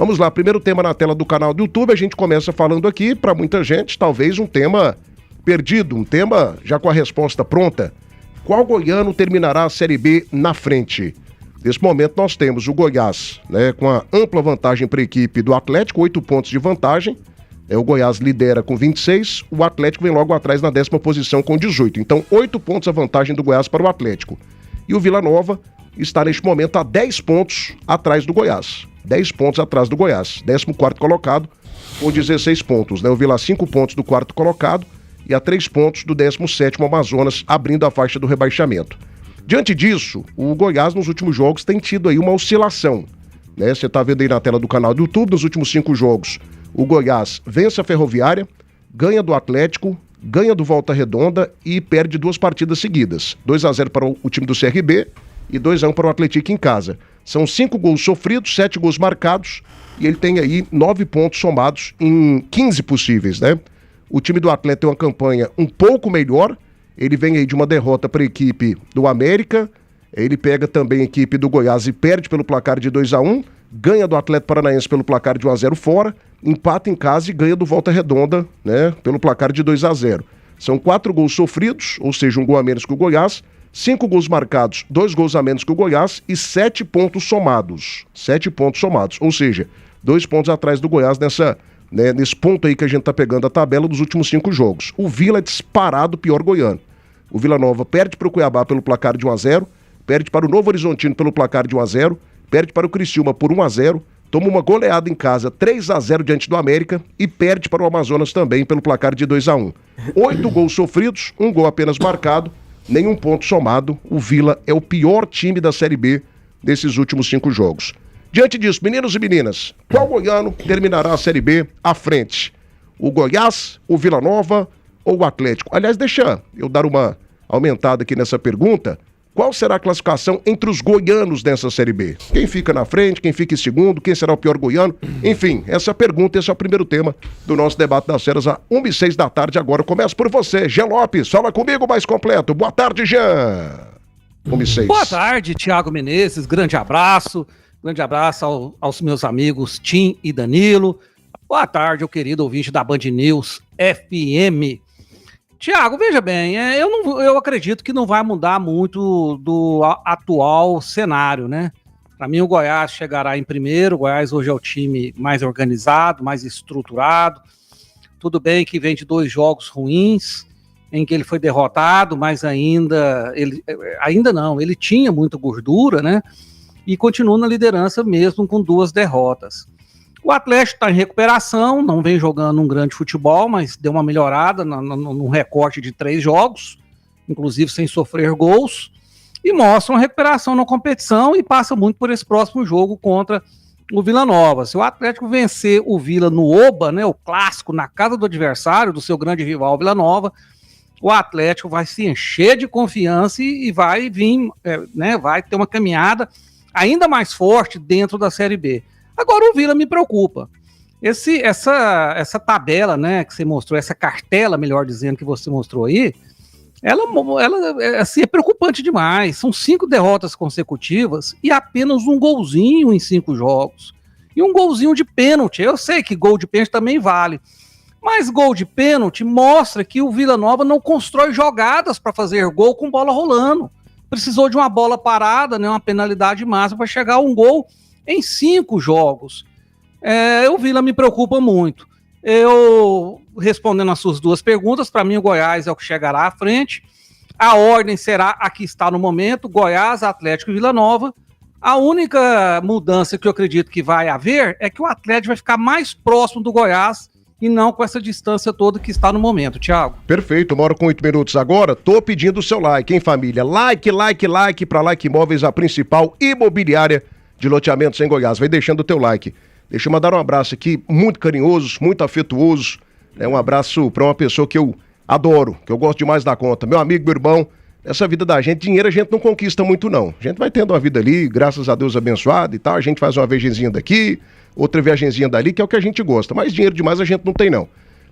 Vamos lá, primeiro tema na tela do canal do YouTube, a gente começa falando aqui, para muita gente, talvez um tema perdido, um tema já com a resposta pronta. Qual goiano terminará a Série B na frente? Nesse momento nós temos o Goiás, né, com a ampla vantagem para a equipe do Atlético, 8 pontos de vantagem. O Goiás lidera com 26, o Atlético vem logo atrás na 10ª posição com 18. Então, 8 pontos a vantagem do Goiás para o Atlético. E o Vila Nova está neste momento a 10 pontos atrás do Goiás. 10 pontos atrás do Goiás, 14º colocado com 16 pontos. Né? O Vila a 5 pontos do 4º colocado e a 3 pontos do 17º Amazonas, abrindo a faixa do rebaixamento. Diante disso, o Goiás nos últimos jogos tem tido aí uma oscilação. Né? Você está vendo aí na tela do canal do YouTube, nos últimos 5 jogos, o Goiás vence a Ferroviária, ganha do Atlético, ganha do Volta Redonda e perde 2 partidas seguidas. 2-0 para o time do CRB e 2-1 para o Atlético em casa. São 5 gols sofridos, 7 gols marcados e ele tem aí 9 pontos somados em 15 possíveis, né? O time do Atlético tem uma campanha um pouco melhor, ele vem aí de uma derrota para a equipe do América, ele pega também a equipe do Goiás e perde pelo placar de 2-1, ganha do Atlético Paranaense pelo placar de 1-0 fora, empata em casa e ganha do Volta Redonda, né, pelo placar de 2-0. São 4 gols sofridos, ou seja, um gol a menos que o Goiás, 5 gols marcados, 2 gols a menos que o Goiás e 7 pontos somados. 7 pontos somados, ou seja, 2 pontos atrás do Goiás nesse ponto aí que a gente tá pegando a tabela dos últimos 5 jogos. O Vila é disparado pior goiano. O Vila Nova perde para o Cuiabá pelo placar de 1-0, perde para o Novo Horizontino pelo placar de 1-0, perde para o Criciúma por 1-0, toma uma goleada em casa 3-0 diante do América e perde para o Amazonas também pelo placar de 2-1. 8 gols sofridos, 1 gol apenas marcado, nenhum ponto somado. O Vila é o pior time da Série B desses últimos 5 jogos. Diante disso, meninos e meninas, qual goiano terminará a Série B à frente? O Goiás, o Vila Nova ou o Atlético? Aliás, deixa eu dar uma aumentada aqui nessa pergunta. Qual será a classificação entre os goianos dessa Série B? Quem fica na frente, quem fica em segundo, quem será o pior goiano? Enfim, essa pergunta, esse é o primeiro tema do nosso debate das feras, às 1h06 da tarde. Agora começa por você, Jean Lopes. Fala comigo mais completo. Boa tarde, Jean. 1h06. Boa tarde, Thiago Menezes. Grande abraço. Grande abraço aos meus amigos Tim e Danilo. Boa tarde, o querido ouvinte da Band News FM. Tiago, veja bem, eu acredito que não vai mudar muito do atual cenário, né? Para mim, o Goiás chegará em primeiro. O Goiás hoje é o time mais organizado, mais estruturado. Tudo bem que vem de 2 jogos ruins, em que ele foi derrotado, mas ele tinha muita gordura, né? E continua na liderança mesmo com 2 derrotas. O Atlético está em recuperação, não vem jogando um grande futebol, mas deu uma melhorada no recorte de 3 jogos, inclusive sem sofrer gols, e mostra uma recuperação na competição e passa muito por esse próximo jogo contra o Vila Nova. Se o Atlético vencer o Vila no Oba, né, o clássico, na casa do adversário, do seu grande rival Vila Nova, o Atlético vai se encher de confiança e vai vir, vai ter uma caminhada ainda mais forte dentro da Série B. Agora o Vila me preocupa. Essa tabela, né, que você mostrou, essa cartela, melhor dizendo, que você mostrou aí, ela assim, é preocupante demais. São 5 derrotas consecutivas e apenas um golzinho em 5 jogos. E um golzinho de pênalti. Eu sei que gol de pênalti também vale. Mas gol de pênalti mostra que o Vila Nova não constrói jogadas para fazer gol com bola rolando. Precisou de uma bola parada, né, uma penalidade máxima para chegar a um gol em 5 jogos. O Vila me preocupa muito. Eu, respondendo as suas 2 perguntas, para mim o Goiás é o que chegará à frente. A ordem será a que está no momento: Goiás, Atlético e Vila Nova. A única mudança que eu acredito que vai haver é que o Atlético vai ficar mais próximo do Goiás e não com essa distância toda que está no momento, Thiago. Perfeito, 1h08 agora. Tô pedindo o seu like, hein, família? Like para Like Imóveis, a principal imobiliária de loteamentos em Goiás. Vai deixando o teu like. Deixa eu mandar um abraço aqui, muito carinhoso, muito afetuoso. Um abraço para uma pessoa que eu adoro, que eu gosto demais da conta. Meu amigo, meu irmão, essa vida da gente, dinheiro a gente não conquista muito, não. A gente vai tendo uma vida ali, graças a Deus abençoada e tal. A gente faz uma viagenzinha daqui, outra viagenzinha dali, que é o que a gente gosta. Mas dinheiro demais a gente não tem, não.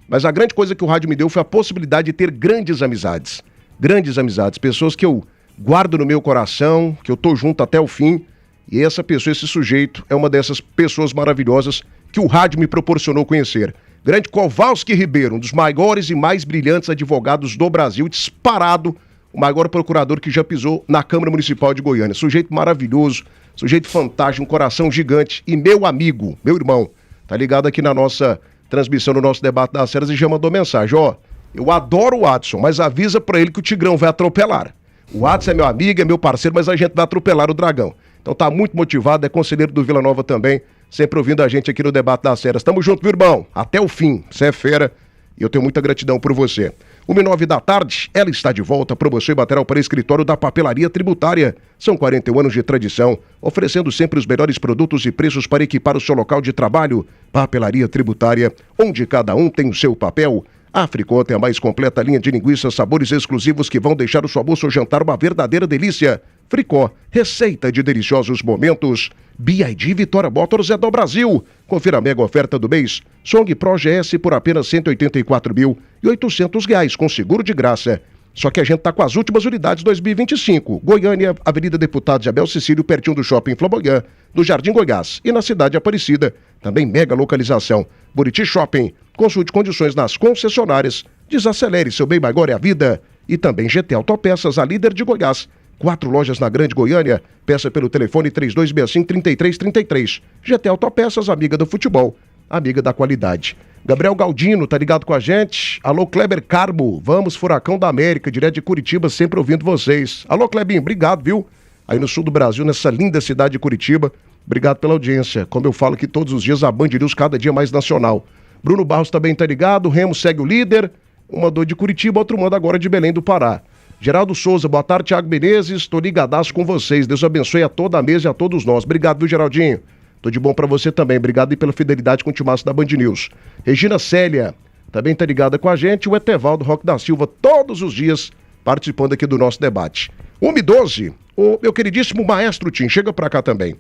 Mas a grande coisa que o rádio me deu foi a possibilidade de ter grandes amizades. Grandes amizades, pessoas que eu guardo no meu coração, que eu tô junto até o fim. E essa pessoa, esse sujeito, é uma dessas pessoas maravilhosas que o rádio me proporcionou conhecer. Grande Kowalski Ribeiro, um dos maiores e mais brilhantes advogados do Brasil, disparado, o maior procurador que já pisou na Câmara Municipal de Goiânia. Sujeito maravilhoso, sujeito fantástico, um coração gigante e meu amigo, meu irmão, tá ligado aqui na nossa transmissão, no nosso debate das Ceras e já mandou mensagem, ó, eu adoro o Adson, mas avisa pra ele que o Tigrão vai atropelar. O Adson é meu amigo, é meu parceiro, mas a gente vai atropelar o Dragão. Então tá muito motivado, é conselheiro do Vila Nova também, sempre ouvindo a gente aqui no Debate das Ceras. Tamo junto, meu irmão, até o fim, você é fera e eu tenho muita gratidão por você. 1h09 da tarde, ela está de volta, promoção e material para escritório da Papelaria Tributária. São 41 anos de tradição, oferecendo sempre os melhores produtos e preços para equipar o seu local de trabalho. Papelaria Tributária, onde cada um tem o seu papel. A Fricó tem a mais completa linha de linguiças, sabores exclusivos que vão deixar o seu almoço ou jantar uma verdadeira delícia. Fricó, receita de deliciosos momentos. BID Vitória Motors é do Brasil. Confira a mega oferta do mês. Song Pro GS por apenas R$ 184.800 com seguro de graça. Só que a gente tá com as últimas unidades 2025. Goiânia, Avenida Deputado Isabel Cecílio, pertinho do Shopping Flamboyant, do Jardim Goiás. E na cidade Aparecida, também mega localização. Buriti Shopping. Consulte condições nas concessionárias. Desacelere seu bem maior é a vida. E também GT Autopeças, a líder de Goiás. 4 lojas na Grande Goiânia. Peça pelo telefone 3265-3333. GT Autopeças, amiga do futebol, amiga da qualidade. Gabriel Galdino, tá ligado com a gente? Alô, Kleber Carbo. Vamos, Furacão da América, direto de Curitiba, sempre ouvindo vocês. Alô, Klebinho, obrigado, viu? Aí no sul do Brasil, nessa linda cidade de Curitiba. Obrigado pela audiência. Como eu falo aqui todos os dias, a Band News cada dia mais nacional. Bruno Barros também tá ligado. O Remo segue o líder. Um mandou de Curitiba, outro manda agora de Belém do Pará. Geraldo Souza, boa tarde, Thiago Menezes, tô ligadaço com vocês, Deus abençoe a toda a mesa e a todos nós. Obrigado, viu, Geraldinho? Tô de bom pra você também, obrigado e pela fidelidade com o timaço da Band News. Regina Célia, também tá ligada com a gente, o Etevaldo Roque da Silva, todos os dias participando aqui do nosso debate. 1h12, o meu queridíssimo Maestro Tim, chega pra cá também.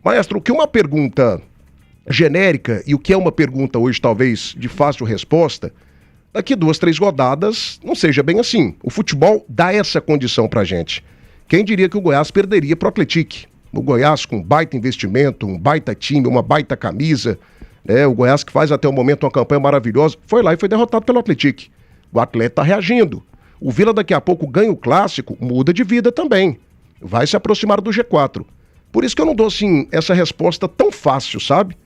Maestro, o que é uma pergunta genérica e o que é uma pergunta hoje talvez de fácil resposta, daqui 2, 3 rodadas não seja bem assim. O futebol dá essa condição pra gente. Quem diria que o Goiás perderia pro Atlético? O Goiás com um baita investimento, um baita time, uma baita camisa, né? O Goiás que faz até o momento uma campanha maravilhosa, foi lá e foi derrotado pelo Atlético. O Atlético tá reagindo. O Vila daqui a pouco ganha o clássico, muda de vida também. Vai se aproximar do G4. Por isso que eu não dou assim essa resposta tão fácil, sabe?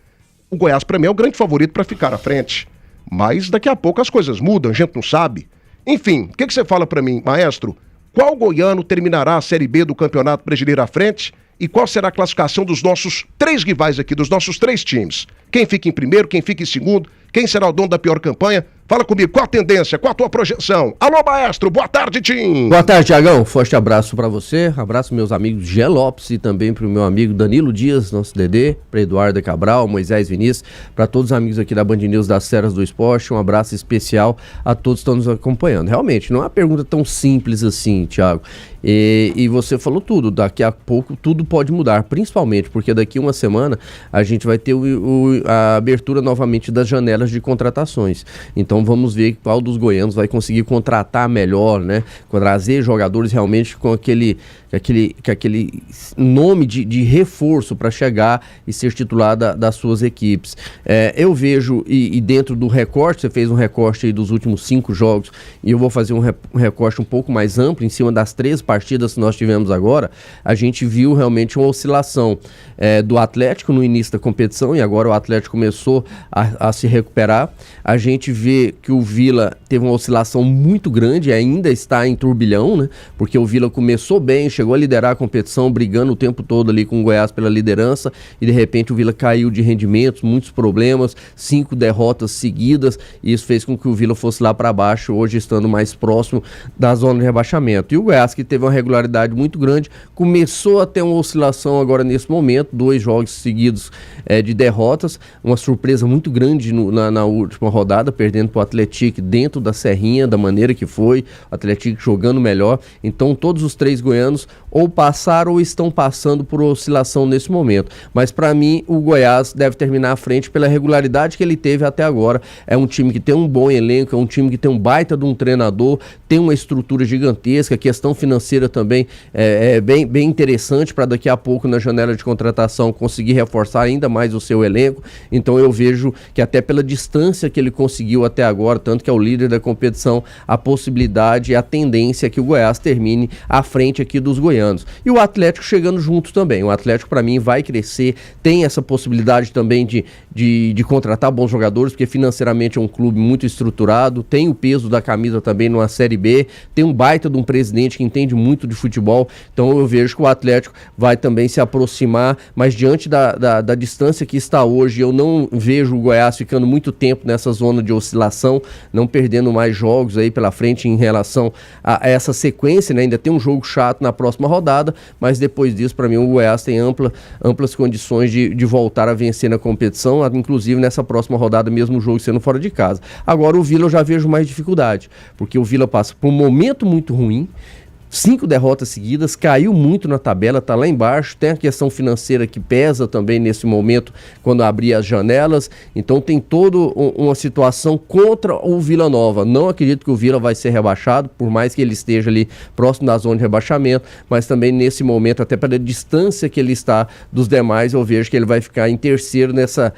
O Goiás pra mim é o grande favorito para ficar à frente. Mas daqui a pouco as coisas mudam, a gente não sabe. Enfim, o que você fala pra mim, Maestro? Qual goiano terminará a Série B do Campeonato Brasileiro à frente? E qual será a classificação dos nossos 3 rivais aqui, dos nossos 3 times? Quem fica em primeiro, quem fica em segundo? Quem será o dono da pior campanha? Fala comigo, qual a tendência, qual a tua projeção? Alô, Maestro, boa tarde, Tim! Boa tarde, Thiagão, forte abraço pra você, abraço meus amigos Gé Lopes e também pro meu amigo Danilo Dias, nosso Dedê, pra Eduardo Cabral, Moisés Vinícius, pra todos os amigos aqui da Band News das Ceras do Esporte, um abraço especial a todos que estão nos acompanhando. Realmente, não é uma pergunta tão simples assim, Thiago, e você falou tudo, daqui a pouco tudo pode mudar, principalmente porque daqui uma semana a gente vai ter a abertura novamente das janelas de contratações, então vamos ver qual dos goianos vai conseguir contratar melhor, né? Trazer jogadores realmente com aquele nome de reforço para chegar e ser titular das suas equipes. Eu vejo, e dentro do recorte, você fez um recorte aí dos últimos 5 jogos, e eu vou fazer um recorte um pouco mais amplo, em cima das 3 partidas que nós tivemos agora, a gente viu realmente uma oscilação do Atlético no início da competição, e agora o Atlético começou a se recuperar. A gente vê que o Vila teve uma oscilação muito grande, ainda está em turbilhão, né? Porque o Vila começou bem, chegou a liderar a competição, brigando o tempo todo ali com o Goiás pela liderança, e de repente o Vila caiu de rendimentos, muitos problemas, 5 derrotas seguidas, e isso fez com que o Vila fosse lá para baixo, hoje estando mais próximo da zona de rebaixamento. E o Goiás, que teve uma regularidade muito grande, começou a ter uma oscilação agora nesse momento, 2 jogos seguidos de derrotas, uma surpresa muito grande na última rodada, perdendo para o Atlético dentro da Serrinha, da maneira que foi, o Atlético jogando melhor. Então todos os 3 goianos ou passaram ou estão passando por oscilação nesse momento. Mas para mim o Goiás deve terminar à frente pela regularidade que ele teve até agora. É um time que tem um bom elenco, é um time que tem um baita de um treinador, tem uma estrutura gigantesca, questão financeira financeira também é bem interessante para daqui a pouco na janela de contratação conseguir reforçar ainda mais o seu elenco. Então eu vejo que até pela distância que ele conseguiu até agora, tanto que é o líder da competição, a possibilidade e a tendência é que o Goiás termine à frente aqui dos goianos. E o Atlético chegando junto também. O Atlético para mim vai crescer, tem essa possibilidade também de contratar bons jogadores, porque financeiramente é um clube muito estruturado, tem o peso da camisa também numa Série B, tem um baita de um presidente que entende muito de futebol, então eu vejo que o Atlético vai também se aproximar, mas diante da distância que está hoje, eu não vejo o Goiás ficando muito tempo nessa zona de oscilação, não perdendo mais jogos aí pela frente em relação a essa sequência, né? Ainda tem um jogo chato na próxima rodada, mas depois disso, para mim, o Goiás tem amplas condições de voltar a vencer na competição, inclusive nessa próxima rodada, mesmo o jogo sendo fora de casa. Agora o Vila eu já vejo mais dificuldade, porque o Vila passa por um momento muito ruim, 5 derrotas seguidas, caiu muito na tabela, tá lá embaixo, tem a questão financeira que pesa também nesse momento, quando abrir as janelas, então tem toda uma situação contra o Vila Nova. Não acredito que o Vila vai ser rebaixado, por mais que ele esteja ali próximo da zona de rebaixamento, mas também nesse momento, até pela distância que ele está dos demais, eu vejo que ele vai ficar em terceiro nessa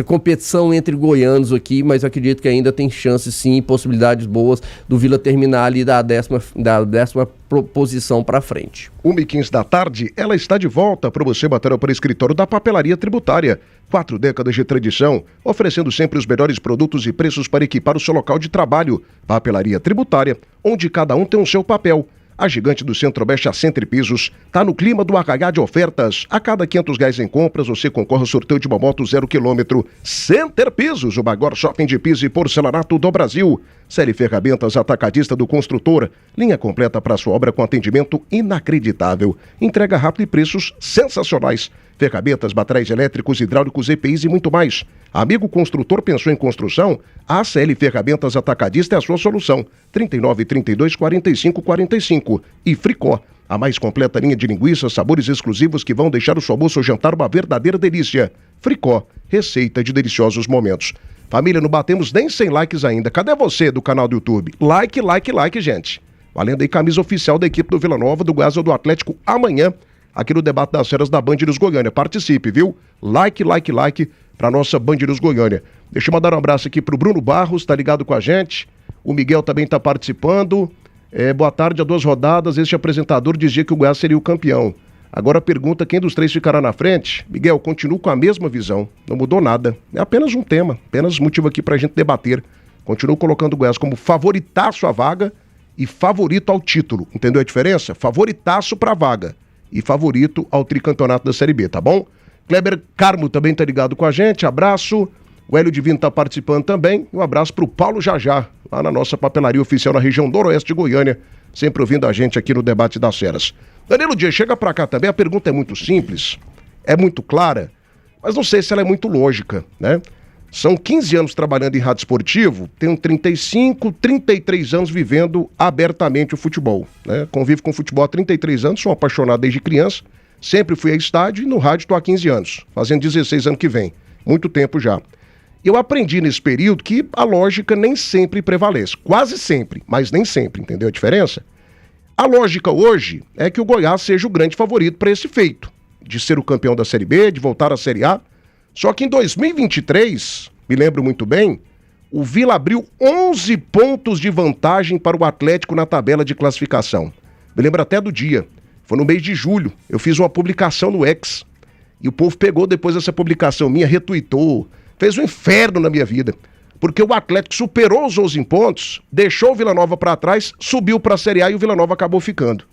competição entre goianos aqui, mas eu acredito que ainda tem chances sim, possibilidades boas do Vila terminar ali da décima posição para frente. 1h15 da tarde, ela está de volta para você bater para o escritório da Papelaria Tributária. 4 décadas de tradição, oferecendo sempre os melhores produtos e preços para equipar o seu local de trabalho. Papelaria Tributária, onde cada um tem o seu papel. A gigante do Centro-Oeste, a Center Pisos, está no clima do HH de ofertas. A cada R$500 em compras, você concorre ao sorteio de uma moto 0 km. Center Pisos, o maior shopping de piso e porcelanato do Brasil. Série Ferramentas Atacadista do Construtor. Linha completa para sua obra com atendimento inacreditável. Entrega rápida e preços sensacionais. Ferramentas, materiais elétricos, hidráulicos, EPIs e muito mais. Amigo construtor pensou em construção? A ACL Ferramentas Atacadista é a sua solução. 3932-4545. E Fricó, a mais completa linha de linguiças, sabores exclusivos que vão deixar o seu almoço ou jantar uma verdadeira delícia. Fricó, receita de deliciosos momentos. Família, não batemos nem 100 likes ainda. Cadê você do canal do YouTube? Like, gente. Valendo aí camisa oficial da equipe do Vila Nova, do Goiás ou do Atlético amanhã, aqui no Debate das Feras da Band News Goiânia. Participe, viu? Like pra nossa Band News Goiânia. Deixa eu mandar um abraço aqui pro Bruno Barros, tá ligado com a gente. O Miguel também tá participando. Boa tarde, a 2 rodadas, este apresentador dizia que o Goiás seria o campeão. Agora pergunta quem dos 3 ficará na frente. Miguel, continuo com a mesma visão, não mudou nada. É apenas um tema, apenas motivo aqui pra gente debater. Continuo colocando o Goiás como favoritaço à vaga e favorito ao título. Entendeu a diferença? Favoritaço pra vaga e favorito ao tricampeonato da Série B, tá bom? Kleber Carmo também tá ligado com a gente, abraço. O Hélio Divino tá participando também. Um abraço pro Paulo Jajá, lá na nossa papelaria oficial na região noroeste de Goiânia, sempre ouvindo a gente aqui no Debate das Feras. Danilo Dias, chega pra cá também, a pergunta é muito simples, é muito clara, mas não sei se ela é muito lógica, né? São 15 anos trabalhando em rádio esportivo, tenho 35, 33 anos vivendo abertamente o futebol, né? Convivo com o futebol há 33 anos, sou apaixonado desde criança, sempre fui a estádio e no rádio estou há 15 anos, fazendo 16 anos que vem, muito tempo já. Eu aprendi nesse período que a lógica nem sempre prevalece, quase sempre, mas nem sempre, entendeu a diferença? A lógica hoje é que o Goiás seja o grande favorito para esse feito, de ser o campeão da Série B, de voltar à Série A. Só que em 2023, me lembro muito bem, o Vila abriu 11 pontos de vantagem para o Atlético na tabela de classificação. Me lembro até do dia, foi no mês de julho, eu fiz uma publicação no X, e o povo pegou depois dessa publicação minha, retuitou, fez um inferno na minha vida. Porque o Atlético superou os 11 pontos, deixou o Vila Nova para trás, subiu para a Série A e o Vila Nova acabou ficando.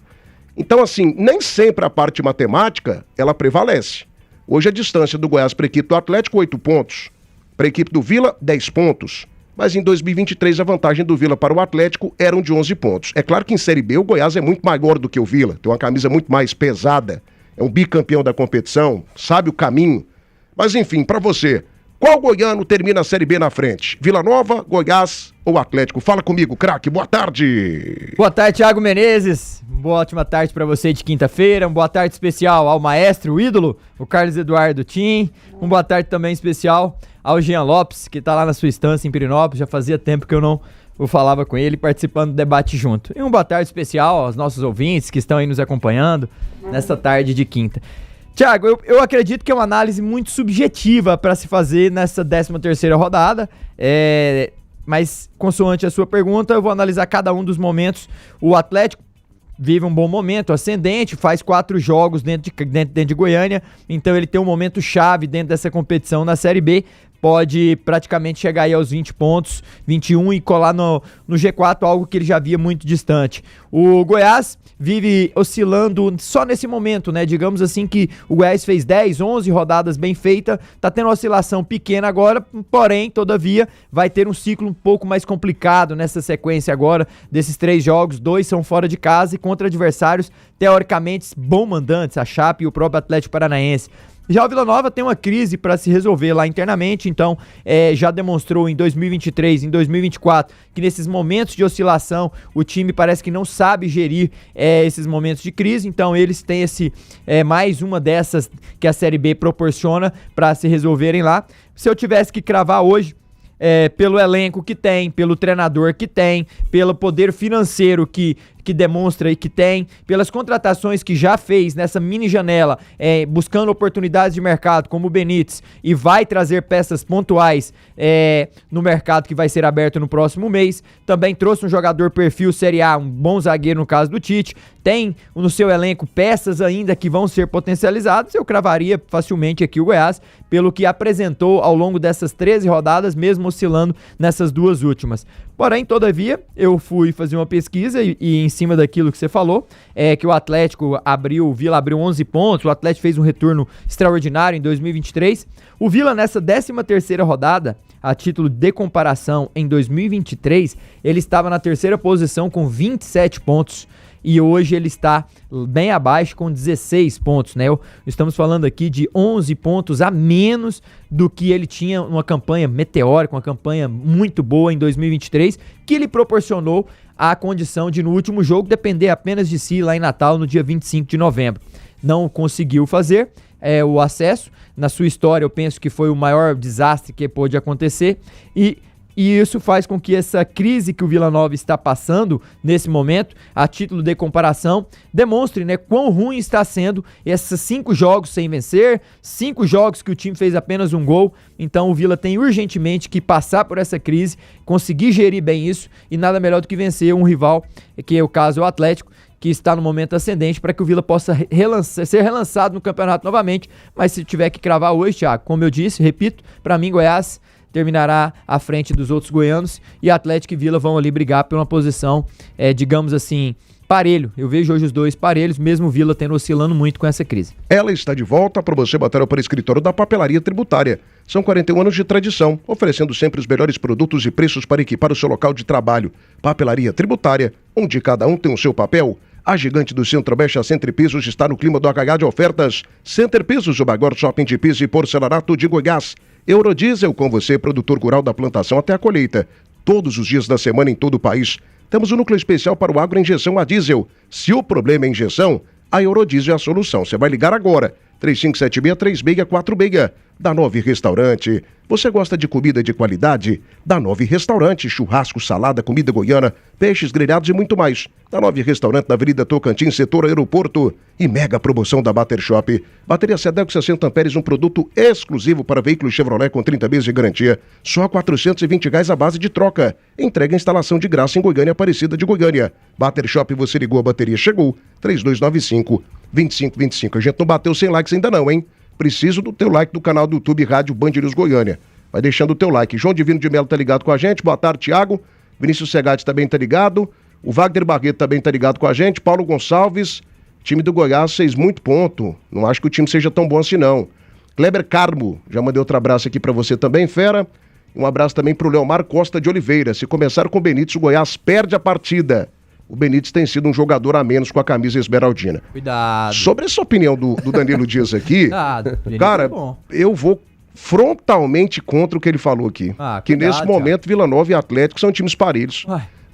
Então, assim, nem sempre a parte matemática, ela prevalece. Hoje a distância do Goiás para a equipe do Atlético, 8 pontos. Para a equipe do Vila, 10 pontos. Mas em 2023 a vantagem do Vila para o Atlético eram de 11 pontos. É claro que em Série B o Goiás é muito maior do que o Vila, tem uma camisa muito mais pesada, é um bicampeão da competição, sabe o caminho. Mas enfim, para você... Qual goiano termina a Série B na frente? Vila Nova, Goiás ou Atlético? Fala comigo, craque. Boa tarde. Boa tarde, Thiago Menezes. Boa ótima tarde para você de quinta-feira. Boa tarde especial ao maestro, o ídolo, o Carlos Eduardo Tim. Boa tarde também especial ao Jean Lopes, que tá lá na sua estância em Pirinópolis, já fazia tempo que eu não falava com ele, participando do debate junto. E uma boa tarde especial aos nossos ouvintes que estão aí nos acompanhando nesta tarde de quinta. Thiago, eu acredito que é uma análise muito subjetiva para se fazer nessa 13ª rodada, mas consoante a sua pergunta, eu vou analisar cada um dos momentos. O Atlético vive um bom momento, ascendente, faz 4 jogos dentro de Goiânia, então ele tem um momento chave dentro dessa competição na Série B, pode praticamente chegar aí aos 20 pontos, 21 e colar no G4, algo que ele já via muito distante. O Goiás vive oscilando só nesse momento, né? Digamos assim que o Goiás fez 10, 11 rodadas bem feitas, tá tendo uma oscilação pequena agora, porém, todavia, vai ter um ciclo um pouco mais complicado nessa sequência agora desses 3 jogos, 2 são fora de casa e contra adversários teoricamente bom mandantes, a Chape e o próprio Atlético Paranaense. Já o Vila Nova tem uma crise para se resolver lá internamente, então já demonstrou em 2023, em 2024, que nesses momentos de oscilação o time parece que não sabe gerir esses momentos de crise, então eles têm mais uma dessas que a Série B proporciona para se resolverem lá. Se eu tivesse que cravar hoje, pelo elenco que tem, pelo treinador que tem, pelo poder financeiro que demonstra e que tem, pelas contratações que já fez nessa mini janela, buscando oportunidades de mercado como o Benítez, e vai trazer peças pontuais no mercado que vai ser aberto no próximo mês. Também trouxe um jogador perfil Série A, um bom zagueiro no caso do Tite, tem no seu elenco peças ainda que vão ser potencializadas. Eu cravaria facilmente aqui o Goiás, pelo que apresentou ao longo dessas 13 rodadas, mesmo oscilando nessas 2 últimas. Porém, todavia, eu fui fazer uma pesquisa e em cima daquilo que você falou, que o Atlético o Vila abriu 11 pontos, o Atlético fez um retorno extraordinário em 2023. O Vila, nessa 13ª rodada, a título de comparação, em 2023, ele estava na 3ª posição com 27 pontos. E hoje ele está bem abaixo com 16 pontos, né? Estamos falando aqui de 11 pontos a menos do que ele tinha uma campanha meteórica, uma campanha muito boa em 2023, que lhe proporcionou a condição de, no último jogo, depender apenas de si lá em Natal, no dia 25 de novembro. Não conseguiu fazer o acesso. Na sua história, eu penso que foi o maior desastre que pôde acontecer e isso faz com que essa crise que o Vila Nova está passando nesse momento, a título de comparação, demonstre, né, quão ruim está sendo esses 5 jogos sem vencer, 5 jogos que o time fez apenas um gol. Então o Vila tem urgentemente que passar por essa crise, conseguir gerir bem isso, e nada melhor do que vencer um rival, que é o caso do Atlético, que está no momento ascendente, para que o Vila possa ser relançado no campeonato novamente. Mas se tiver que cravar hoje, Thiago, como eu disse, repito, para mim Goiás terminará à frente dos outros goianos, e Atlético e Vila vão ali brigar por uma posição, digamos assim, parelho. Eu vejo hoje os dois parelhos, mesmo o Vila tendo oscilando muito com essa crise. Ela está de volta para você bater para o escritório da Papelaria Tributária. São 41 anos de tradição, oferecendo sempre os melhores produtos e preços para equipar o seu local de trabalho. Papelaria Tributária, onde cada um tem o seu papel. A gigante do Centro-Oeste, a Center Pisos, está no clima do HH de ofertas. Center Pisos, o maior shopping de piso e porcelanato de Goiás. Eurodiesel, com você, produtor rural da plantação até a colheita. Todos os dias da semana em todo o país. Temos um núcleo especial para o agro injeção a diesel. Se o problema é injeção, a Eurodiesel é a solução. Você vai ligar agora. 3576-3646. Da Nove Restaurante. Você gosta de comida de qualidade? Da Nove Restaurante. Churrasco, salada, comida goiana, peixes grelhados e muito mais. Da Nove Restaurante, na Avenida Tocantins, setor aeroporto. E mega promoção da Bater Shop. Bateria Sedeco 60 amperes, um produto exclusivo para veículos Chevrolet com 30 meses de garantia. Só R$ 420 a base de troca. Entrega a instalação de graça em Goiânia, Aparecida de Goiânia. Bater Shop, você ligou, a bateria chegou. 3295-2525. A gente não bateu 100 likes ainda não, hein? Preciso do teu like do canal do YouTube Rádio Band News Goiânia. Vai deixando o teu like. João Divino de Melo tá ligado com a gente. Boa tarde, Thiago. Vinícius Segatti também tá ligado. O Wagner Barreto também tá ligado com a gente. Paulo Gonçalves. Time do Goiás fez muito ponto. Não acho que o time seja tão bom assim, não. Kleber Carmo. Já mandei outro abraço aqui pra você também, fera. Um abraço também pro Leomar Costa de Oliveira. Se começar com o Benítez, o Goiás perde a partida. O Benítez tem sido um jogador a menos com a camisa esmeraldina. Cuidado. Sobre essa opinião do Danilo Dias aqui, cara, eu vou frontalmente contra o que ele falou aqui. Que nesse momento Vila Nova e Atlético são times parelhos.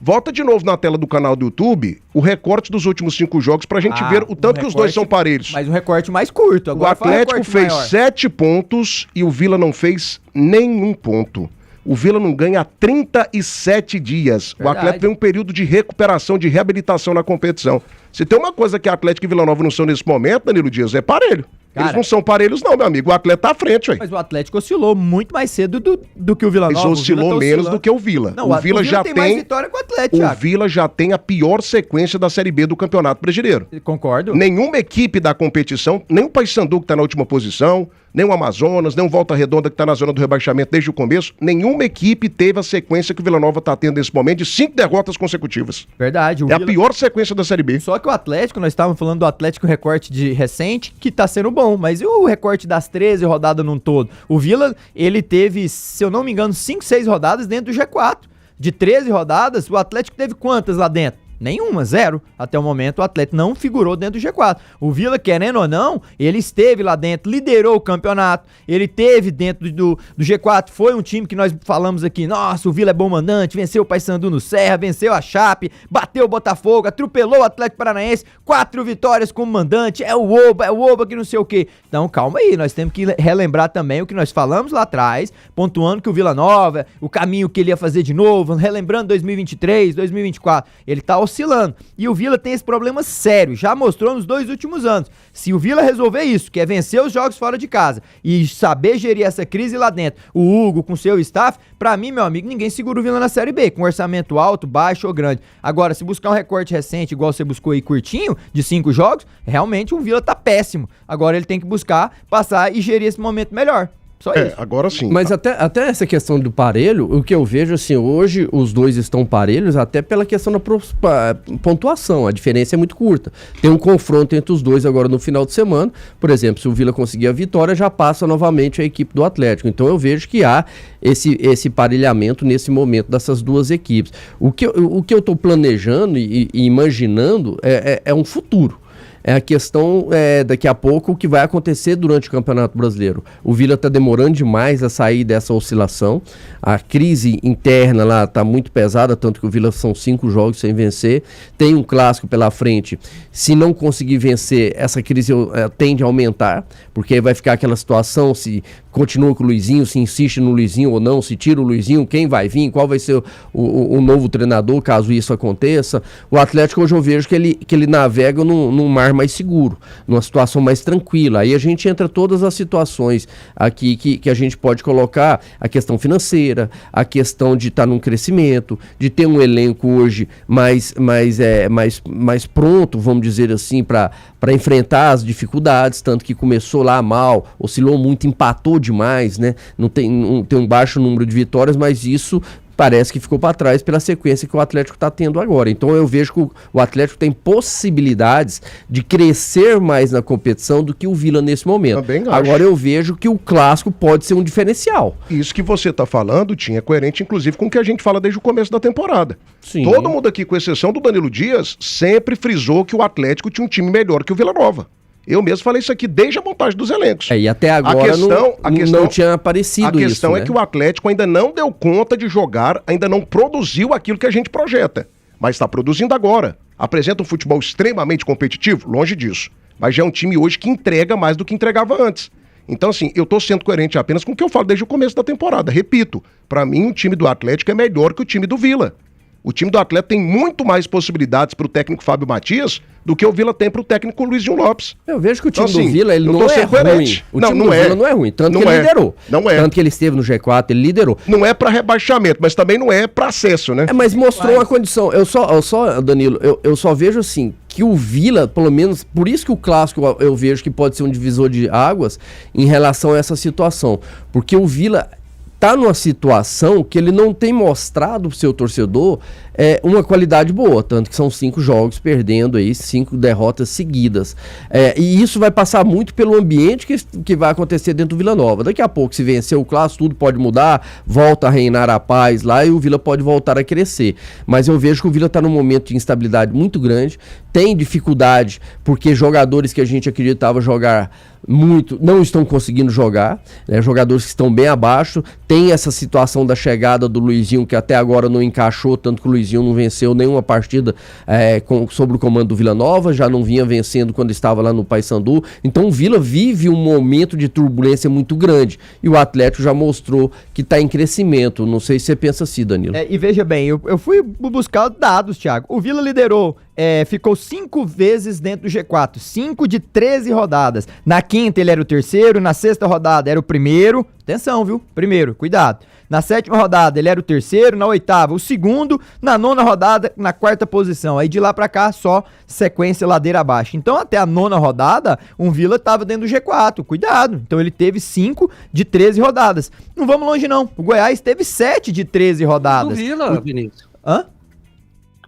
Volta de novo na tela do canal do YouTube o recorte dos últimos 5 jogos pra gente ver o tanto que os dois são parelhos. Mas um recorte mais curto. O Atlético fez 7 pontos e o Vila não fez nenhum ponto. O Vila não ganha há 37 dias. Verdade. O Atlético tem um período de recuperação, de reabilitação na competição. Se tem uma coisa que Atlético e Vila Nova não são nesse momento, Danilo Dias, é parelho. Cara, eles não são parelhos não, meu amigo. O Atlético tá à frente, aí. Mas o Atlético oscilou muito mais cedo do que o Vila Nova. Mas oscilou menos do que o Vila. Não, o Vila já tem mais vitória que o Atlético. O Vila já tem a pior sequência da Série B do Campeonato Brasileiro. Concordo. Nenhuma equipe da competição, nem o Paysandu que tá na última posição, nem o Amazonas, nem o Volta Redonda que tá na zona do rebaixamento desde o começo, nenhuma equipe teve a sequência que o Vila Nova tá tendo nesse momento de 5 derrotas consecutivas. Verdade. A pior sequência da Série B. Só que o Atlético, nós estávamos falando do Atlético recorte de recente, que tá sendo bom, mas e o recorte das 13 rodadas num todo? O Vila, ele teve, se eu não me engano, 5, 6 rodadas dentro do G4. De 13 rodadas, o Atlético teve quantas lá dentro? Nenhuma, 0. Até o momento o Atlético não figurou dentro do G4. O Vila, querendo ou não, ele esteve lá dentro, liderou o campeonato, ele teve dentro do G4, foi um time que nós falamos aqui, nossa, o Vila é bom mandante, venceu o Paysandu no Serra, venceu a Chape, bateu o Botafogo, atropelou o Atlético Paranaense, 4 vitórias como mandante, é o Oba que não sei o quê. Então calma aí, nós temos que relembrar também o que nós falamos lá atrás, pontuando que o Vila Nova, o caminho que ele ia fazer de novo, relembrando 2023, 2024, ele tá oscilando. E o Vila tem esse problema sério, já mostrou nos 2 últimos anos. Se o Vila resolver isso, que é vencer os jogos fora de casa e saber gerir essa crise lá dentro, o Hugo com seu staff, pra mim, meu amigo, ninguém segura o Vila na Série B, com orçamento alto, baixo ou grande. Agora, se buscar um recorte recente, igual você buscou aí curtinho, de 5 jogos, realmente o Vila tá péssimo. Agora ele tem que buscar passar e gerir esse momento melhor. Só isso. Agora sim. Mas até essa questão do parelho, o que eu vejo assim, hoje os dois estão parelhos até pela questão da pontuação, a diferença é muito curta. Tem um confronto entre os dois agora no final de semana, por exemplo, se o Vila conseguir a vitória, já passa novamente a equipe do Atlético. Então eu vejo que há esse parelhamento nesse momento dessas duas equipes. O que eu estou planejando e imaginando é um futuro. É a questão, daqui a pouco, o que vai acontecer durante o Campeonato Brasileiro. O Vila está demorando demais a sair dessa oscilação. A crise interna lá está muito pesada, tanto que o Vila são 5 jogos sem vencer. Tem um clássico pela frente. Se não conseguir vencer, essa crise tende a aumentar, porque vai ficar aquela situação, se continua com o Luizinho, se insiste no Luizinho ou não, se tira o Luizinho, quem vai vir, qual vai ser o novo treinador, caso isso aconteça. O Atlético, hoje eu vejo que ele navega num mar mais seguro, numa situação mais tranquila. Aí a gente entra todas as situações aqui que a gente pode colocar, a questão financeira, a questão de estar num crescimento, de ter um elenco hoje mais pronto, vamos dizer assim, para enfrentar as dificuldades, tanto que começou lá mal, oscilou muito, empatou demais, né? Tem um baixo número de vitórias, mas isso parece que ficou para trás pela sequência que o Atlético está tendo agora. Então eu vejo que o Atlético tem possibilidades de crescer mais na competição do que o Vila nesse momento. Agora eu vejo que o clássico pode ser um diferencial. Isso que você está falando, Tim, é coerente inclusive com o que a gente fala desde o começo da temporada. Sim. Todo mundo aqui, com exceção do Danilo Dias, sempre frisou que o Atlético tinha um time melhor que o Vila Nova. Eu mesmo falei isso aqui desde a montagem dos elencos. E até agora não tinha aparecido isso. A questão é que o Atlético ainda não deu conta de jogar, ainda não produziu aquilo que a gente projeta. Mas está produzindo agora. Apresenta um futebol extremamente competitivo? Longe disso. Mas já é um time hoje que entrega mais do que entregava antes. Então, assim, eu estou sendo coerente apenas com o que eu falo desde o começo da temporada. Repito, para mim o time do Atlético é melhor que o time do Vila. O time do Atlético tem muito mais possibilidades para o técnico Fábio Matias do que o Vila tem para o técnico Luizinho Lopes. Eu vejo que o time do Vila, ele não é ruim. O time do Vila não é ruim, tanto que ele liderou. Não é. Tanto que ele esteve no G4, ele liderou. Não é para rebaixamento, mas também não é para acesso, né? Mas mostrou uma condição. Danilo, eu só vejo assim, que o Vila, pelo menos, por isso que o clássico eu vejo que pode ser um divisor de águas em relação a essa situação. Porque o Vila tá numa situação que ele não tem mostrado pro seu torcedor uma qualidade boa, tanto que são 5 jogos perdendo aí, 5 derrotas seguidas. E isso vai passar muito pelo ambiente que vai acontecer dentro do Vila Nova. Daqui a pouco, se vencer o clássico, tudo pode mudar, volta a reinar a paz lá e o Vila pode voltar a crescer. Mas eu vejo que o Vila está num momento de instabilidade muito grande, tem dificuldade, porque jogadores que a gente acreditava jogar muito não estão conseguindo jogar, né? Jogadores que estão bem abaixo. Tem essa situação da chegada do Luizinho, que até agora não encaixou, tanto que o Luizinho não venceu nenhuma partida sob o comando do Vila Nova, já não vinha vencendo quando estava lá no Paysandu. Então o Vila vive um momento de turbulência muito grande, e o Atlético já mostrou que está em crescimento. Não sei se você pensa assim, Danilo. E veja bem, eu fui buscar dados, Thiago. O Vila liderou, ficou 5 vezes dentro do G4, 5 de 13 rodadas. Na quinta ele era o terceiro, na sexta rodada era o primeiro, atenção, viu? Primeiro, cuidado. Na sétima rodada ele era o terceiro, na oitava o segundo, na nona rodada na quarta posição. Aí de lá pra cá só sequência ladeira abaixo. Então até a nona rodada o Vila tava dentro do G4, cuidado. Então ele teve 5 de 13 rodadas. Não vamos longe não, o Goiás teve 7 de 13 rodadas. Do Vila, Vinícius. Hã?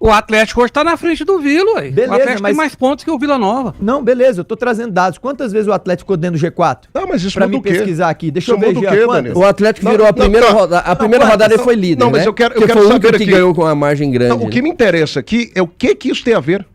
O Atlético hoje tá na frente do Vila, ué. Beleza, o Atlético tem mais pontos que o Vila Nova. Não, beleza, eu tô trazendo dados. Quantas vezes o Atlético ficou dentro do G4? Não, mas isso pra muda mim o quê? pesquisar aqui. Deixa Isso eu ver, muda o Jean, quê, quantas? Danilo? O Atlético virou a primeira rodada. A primeira rodada ele foi líder, não, mas né? eu quero Porque foi o saber único que aqui. ganhou com uma margem grande. Não, o que me interessa aqui é o que isso tem a ver.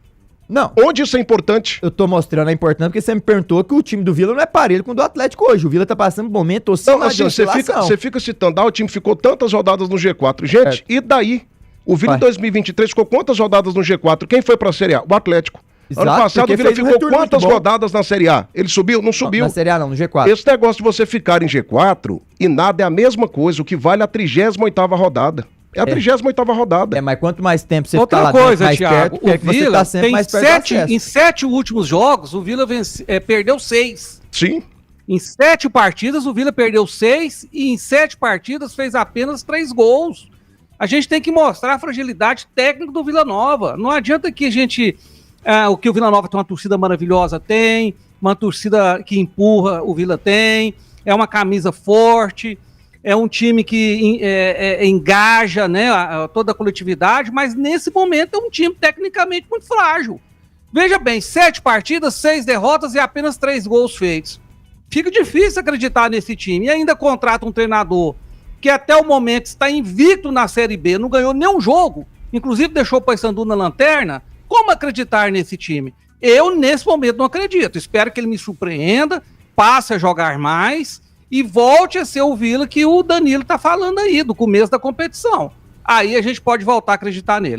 Não, Onde isso é importante? eu tô mostrando a importância porque você me perguntou que o time do Vila não é parelho com o do Atlético hoje. O Vila tá passando um momento Não, de assim, você fica citando, o time ficou tantas rodadas no G4. Gente, e daí? O Vila em 2023 ficou quantas rodadas no G4? Quem foi pra Série A? O Atlético. Exato, Ano passado porque o Vila fez um ficou retorno quantas muito bom. rodadas na Série A? Ele subiu? Não subiu. Na Série A não, no G4. Esse negócio de você ficar em G4 e nada é a mesma coisa. O que vale é a 38ª rodada. É a 38ª rodada. Mas quanto mais tempo você Outra ficar lá coisa, dentro, mais Thiago, perto, é que você tá sempre mais perto do acesso. em 7 últimos jogos, o Vila perdeu 6. Sim. Em 7 partidas, o Vila perdeu 6 e em 7 partidas fez apenas 3 gols. A gente tem que mostrar a fragilidade técnica do Vila Nova. Não adianta que a gente... o que o Vila Nova tem uma torcida maravilhosa, tem. Uma torcida que empurra, o Vila tem. É uma camisa forte. É um time que engaja, né, toda a coletividade. Mas nesse momento é um time tecnicamente muito frágil. Veja bem, 7 partidas, 6 derrotas e apenas 3 gols feitos. Fica difícil acreditar nesse time. E ainda contrata um treinador que até o momento está invicto na Série B, não ganhou nenhum jogo, inclusive deixou o Paysandu na lanterna. Como acreditar nesse time? Eu, nesse momento, não acredito. Espero que ele me surpreenda, passe a jogar mais e volte a ser o Vila que o Danilo está falando aí, do começo da competição. Aí a gente pode voltar a acreditar nele.